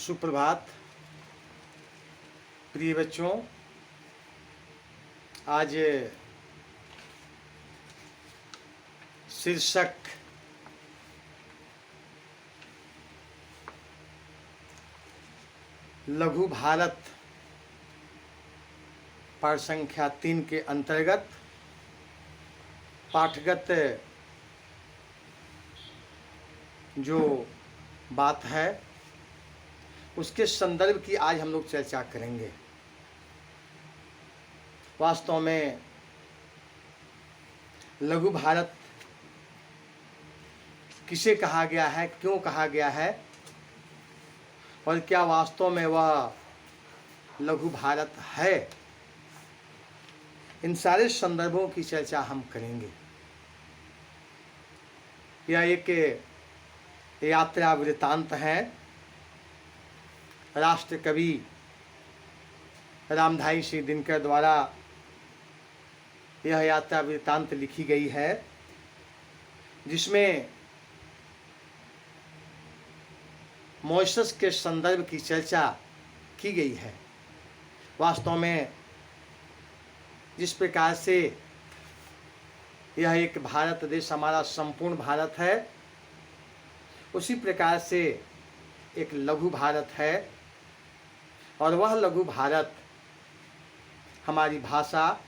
सुप्रभात प्रिय बच्चों। आज शीर्षक लघु भारत पाठ संख्या 3 के अंतर्गत पाठगत जो बात है उसके संदर्भ की आज हम लोग चर्चा करेंगे। वास्तव में लघु भारत किसे कहा गया है, क्यों कहा गया है और क्या वास्तव में वह लघु भारत है, इन सारे संदर्भों की चर्चा हम करेंगे। यह एक यात्रा वृत्तांत है। राष्ट्र कवि रामधारी सिंह दिनकर द्वारा यह यात्रा वृत्तांत लिखी गई है, जिसमें मॉरिशस के संदर्भ की चर्चा की गई है। वास्तव में जिस प्रकार से यह एक भारत देश हमारा संपूर्ण भारत है, उसी प्रकार से एक लघु भारत है और वह लघु भारत हमारी भाषा,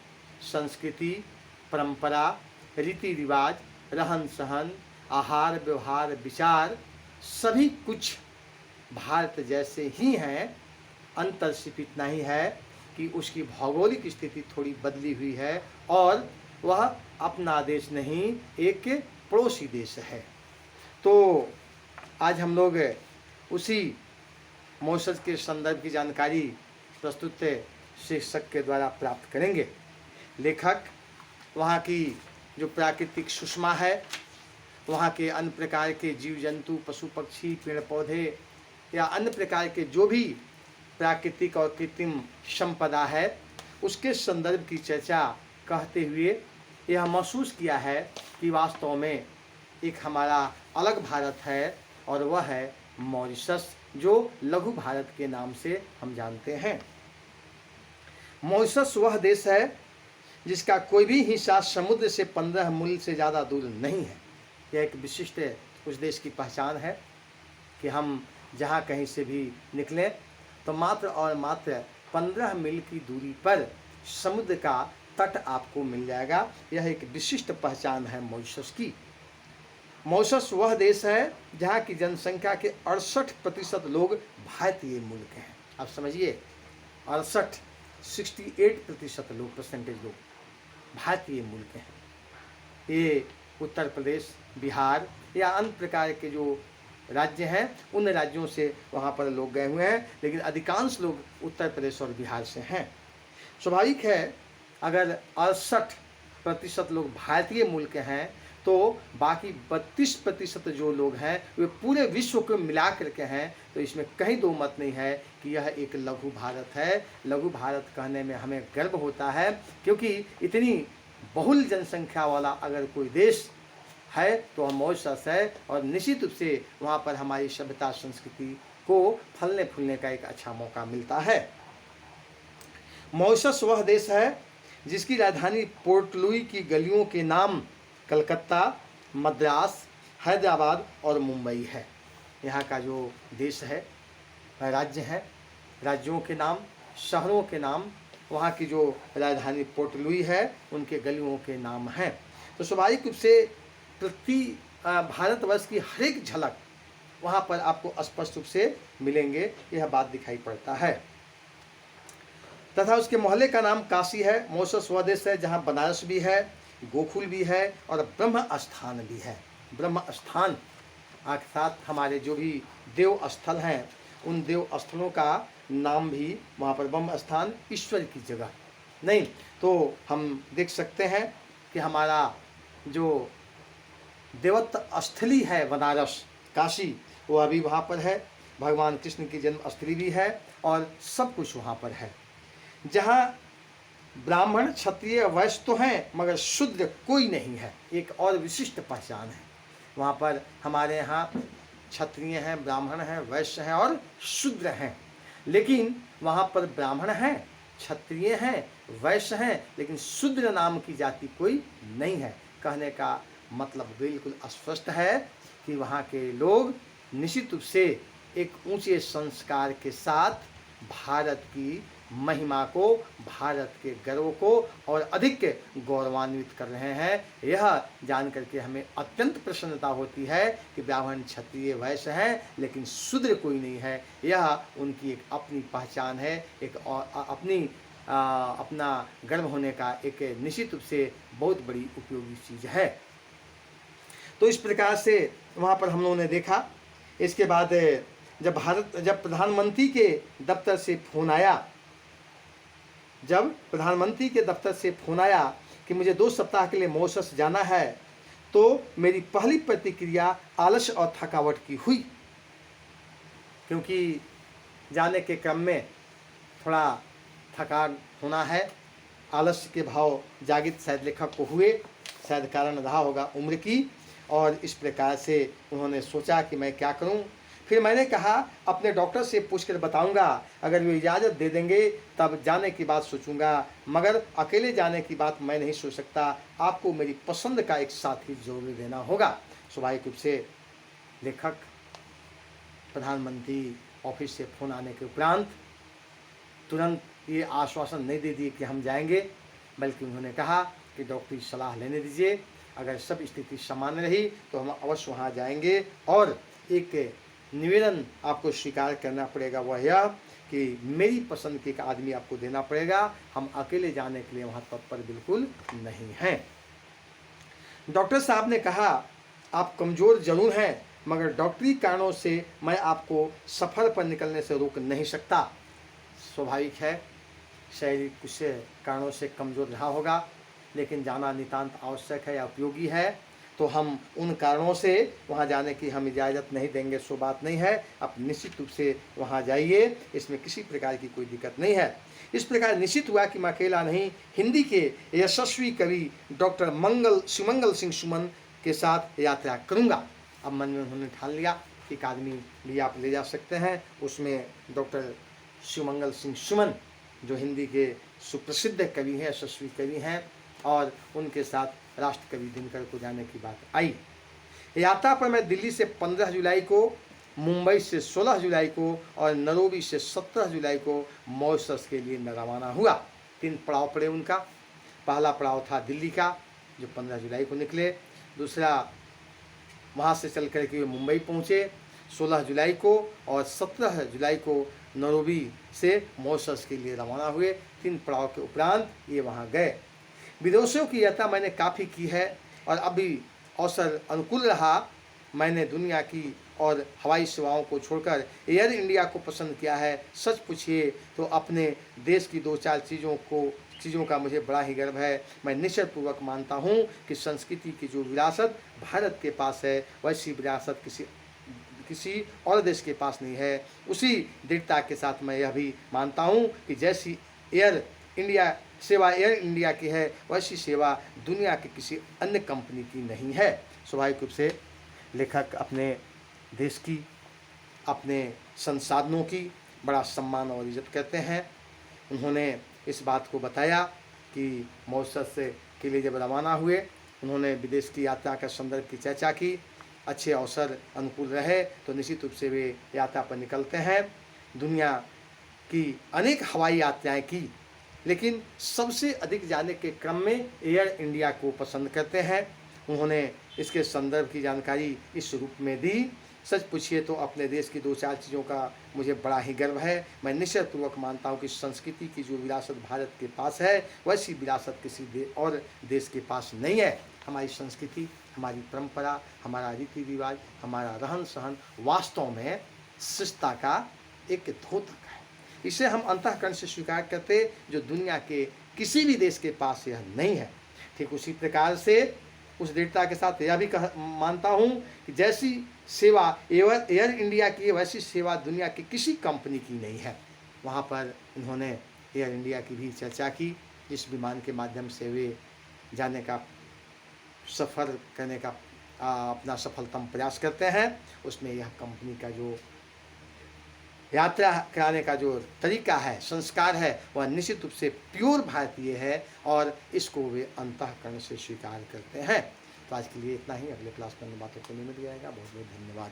संस्कृति, परंपरा, रीति रिवाज, रहन सहन, आहार व्यवहार, विचार सभी कुछ भारत जैसे ही हैं। अंतर सिर्फ इतना ही है कि उसकी भौगोलिक स्थिति थोड़ी बदली हुई है और वह अपना देश नहीं, एक पड़ोसी देश है। तो आज हम लोग उसी मॉरिशस के संदर्भ की जानकारी प्रस्तुत शीर्षक के द्वारा प्राप्त करेंगे। लेखक वहाँ की जो प्राकृतिक सुषमा है, वहाँ के अन्य प्रकार के जीव जंतु, पशु पक्षी, पेड़ पौधे या अन्य प्रकार के जो भी प्राकृतिक और कृत्रिम संपदा है, उसके संदर्भ की चर्चा कहते हुए यह महसूस किया है कि वास्तव में एक हमारा अलग भारत है और वह है मॉरिशस, जो लघु भारत के नाम से हम जानते हैं। मॉरिशस वह देश है जिसका कोई भी हिस्सा समुद्र से 15 मील से ज़्यादा दूर नहीं है। यह एक विशिष्ट उस देश की पहचान है कि हम जहाँ कहीं से भी निकलें तो मात्र और मात्र 15 मील की दूरी पर समुद्र का तट आपको मिल जाएगा। यह एक विशिष्ट पहचान है मॉरिशस की। मॉरिशस वह देश है जहाँ की जनसंख्या के 68% लोग भारतीय मूल के हैं। आप समझिए, 68% लोग, परसेंटेज लोग भारतीय मूल के हैं। ये उत्तर प्रदेश, बिहार या अन्य प्रकार के जो राज्य हैं, उन राज्यों से वहाँ पर लोग गए हुए हैं, लेकिन अधिकांश लोग उत्तर प्रदेश और बिहार से हैं। स्वाभाविक है, अगर 68% लोग भारतीय मूल के हैं तो बाकी 32% जो लोग हैं वे पूरे विश्व को मिला करके हैं। तो इसमें कहीं दो मत नहीं है कि यह एक लघु भारत है। लघु भारत कहने में हमें गर्व होता है, क्योंकि इतनी बहुल जनसंख्या वाला अगर कोई देश है तो वह मॉरिशस है और निश्चित रूप से वहाँ पर हमारी सभ्यता संस्कृति को फलने फूलने का एक अच्छा मौका मिलता है। मॉरिशस वह देश है जिसकी राजधानी पोर्ट लुई की गलियों के नाम कलकत्ता, मद्रास, हैदराबाद और मुंबई है। यहाँ का जो देश है, राज्य है, राज्यों के नाम, शहरों के नाम, वहाँ की जो राजधानी पोर्ट लुई है, उनके गलियों के नाम हैं। तो स्वाभाविक रूप से प्रति भारतवर्ष की हर एक झलक वहाँ पर आपको स्पष्ट रूप से मिलेंगे, यह बात दिखाई पड़ता है। तथा उसके मोहल्ले का नाम काशी है। मॉरिशस वह देश है जहाँ बनारस भी है, गोकुल भी है और ब्रह्म स्थान भी है। ब्रह्म स्थान के साथ हमारे जो भी देव स्थल हैं, उन देव स्थलों का नाम भी वहाँ पर ब्रह्म स्थान, ईश्वर की जगह नहीं। तो हम देख सकते हैं कि हमारा जो देवत्व स्थली है बनारस, काशी, वो अभी वहाँ पर है। भगवान कृष्ण की जन्म स्थली भी है और सब कुछ वहाँ पर है। जहाँ ब्राह्मण, क्षत्रिय, वैश्य तो हैं मगर शूद्र कोई नहीं है, एक और विशिष्ट पहचान है। वहाँ पर हमारे यहाँ क्षत्रिय हैं, ब्राह्मण हैं, वैश्य हैं और शूद्र हैं। लेकिन वहाँ पर ब्राह्मण हैं, क्षत्रिय हैं, वैश्य हैं, लेकिन शूद्र नाम की जाति कोई नहीं है। कहने का मतलब बिल्कुल स्पष्ट है कि वहाँ के लोग निश्चित रूप से एक ऊंचे संस्कार के साथ भारत की महिमा को, भारत के गर्व को और अधिक गौरवान्वित कर रहे हैं। यह जान करके हमें अत्यंत प्रसन्नता होती है कि ब्राह्मण, क्षत्रिय, वैश्य हैं, लेकिन शूद्र कोई नहीं है। यह उनकी एक अपनी पहचान है, एक अपना गर्व होने का एक निश्चित रूप से बहुत बड़ी उपयोगी चीज़ है। तो इस प्रकार से वहाँ पर हम लोगों ने देखा। इसके बाद जब प्रधानमंत्री के दफ्तर से फोन आया, कि मुझे 2 सप्ताह के लिए मॉरिशस जाना है, तो मेरी पहली प्रतिक्रिया आलस्य और थकावट की हुई, क्योंकि जाने के क्रम में थोड़ा थकान होना है। आलस्य के भाव जागृत शायद लेखक को हुए, शायद कारण रहा होगा उम्र की, और इस प्रकार से उन्होंने सोचा कि मैं क्या करूं। फिर मैंने कहा अपने डॉक्टर से पूछकर बताऊंगा, अगर वे इजाज़त दे देंगे तब जाने की बात सोचूंगा, मगर अकेले जाने की बात मैं नहीं सोच सकता। आपको मेरी पसंद का एक साथी जरूर देना होगा। स्वाभाविक रूप से लेखक प्रधानमंत्री ऑफिस से फोन आने के उपरांत तुरंत ये आश्वासन नहीं दे दिए कि हम जाएंगे, बल्कि उन्होंने कहा कि डॉक्टरी सलाह लेने दीजिए, अगर सब स्थिति सामान्य रही तो हम अवश्य वहाँ जाएंगे। और एक निवेदन आपको स्वीकार करना पड़ेगा, वह यह कि मेरी पसंद के एक आदमी आपको देना पड़ेगा, हम अकेले जाने के लिए वहाँ तत्पर बिल्कुल नहीं हैं। डॉक्टर साहब ने कहा आप कमज़ोर जरूर हैं, मगर डॉक्टरी कारणों से मैं आपको सफ़र पर निकलने से रोक नहीं सकता। स्वाभाविक है, शारीरिक कुछ कारणों से कमज़ोर रहा होगा, लेकिन जाना नितांत आवश्यक है या उपयोगी है, तो हम उन कारणों से वहाँ जाने की हम इजाज़त नहीं देंगे, सो बात नहीं है। आप निश्चित रूप से वहाँ जाइए, इसमें किसी प्रकार की कोई दिक्कत नहीं है। इस प्रकार निश्चित हुआ कि मैं अकेला नहीं, हिंदी के यशस्वी कवि डॉक्टर सुमंगल सिंह सुमन के साथ यात्रा करूँगा। अब मन में उन्होंने ठान लिया कि एक आदमी भी आप ले जा सकते हैं, उसमें डॉक्टर सुमंगल सिंह सुमन जो हिंदी के सुप्रसिद्ध कवि हैं, यशस्वी कवि हैं, और उनके साथ राष्ट्र कवि दिनकर को जाने की बात आई। यात्रा पर मैं दिल्ली से 15 जुलाई को, मुंबई से 16 जुलाई को और नैरोबी से 17 जुलाई को मॉरिशस के लिए रवाना हुआ। 3 पड़ाव पड़े उनका। पहला पड़ाव था दिल्ली का, जो 15 जुलाई को निकले। दूसरा वहाँ से चल कर के वे मुंबई पहुँचे 16 जुलाई को, और 17 जुलाई को नैरोबी से मॉरिशस के लिए रवाना हुए। 3 पड़ाव के उपरांत ये वहाँ गए। विदेशों की यात्रा मैंने काफ़ी की है, और अभी अवसर अनुकूल रहा। मैंने दुनिया की और हवाई सेवाओं को छोड़कर एयर इंडिया को पसंद किया है। सच पूछिए तो अपने देश की 2-4 चीज़ों का मुझे बड़ा ही गर्व है। मैं निश्चयपूर्वक मानता हूँ कि संस्कृति की जो विरासत भारत के पास है, वैसी विरासत किसी और देश के पास नहीं है। उसी दृढ़ता के साथ मैं यह भी मानता हूँ कि जैसी एयर इंडिया की है, वैसी सेवा दुनिया के किसी अन्य कंपनी की नहीं है। स्वाभाविक रूप से लेखक अपने देश की, अपने संसाधनों की बड़ा सम्मान और इज्जत करते हैं। उन्होंने इस बात को बताया कि मॉरिशस के लिए जब रवाना हुए, उन्होंने विदेश की यात्रा का संदर्भ की चर्चा की। अच्छे अवसर अनुकूल रहे तो निश्चित रूप से वे यात्रा पर निकलते हैं। दुनिया की अनेक हवाई यात्राएं की, लेकिन सबसे अधिक जाने के क्रम में एयर इंडिया को पसंद करते हैं। उन्होंने इसके संदर्भ की जानकारी इस रूप में दी। सच पूछिए तो अपने देश की 2-4 चीज़ों का मुझे बड़ा ही गर्व है। मैं निश्चयपूर्वक मानता हूँ कि संस्कृति की जो विरासत भारत के पास है, वैसी विरासत किसी और देश के पास नहीं है। हमारी संस्कृति, हमारी परंपरा, हमारा रीति रिवाज, हमारा रहन सहन वास्तव में शिष्टता का एक द्योतक है। इसे हम अंतःकरण से स्वीकार करते, जो दुनिया के किसी भी देश के पास यह नहीं है। ठीक उसी प्रकार से उस दृढ़ता के साथ यह भी मानता हूँ कि जैसी सेवा एयर इंडिया की है, वैसी सेवा दुनिया की किसी कंपनी की नहीं है। वहाँ पर उन्होंने एयर इंडिया की भी चर्चा की, जिस विमान के माध्यम से वे जाने का, सफ़र करने का अपना सफलतम प्रयास करते हैं, उसमें यह कंपनी का जो यात्रा कराने का जो तरीका है, संस्कार है, वह निश्चित रूप से प्योर भारतीय है और इसको वे अंतःकरण से स्वीकार करते हैं। तो आज के लिए इतना ही। अगले क्लास में अन्य बातों को मिल जाएगा। बहुत बहुत धन्यवाद।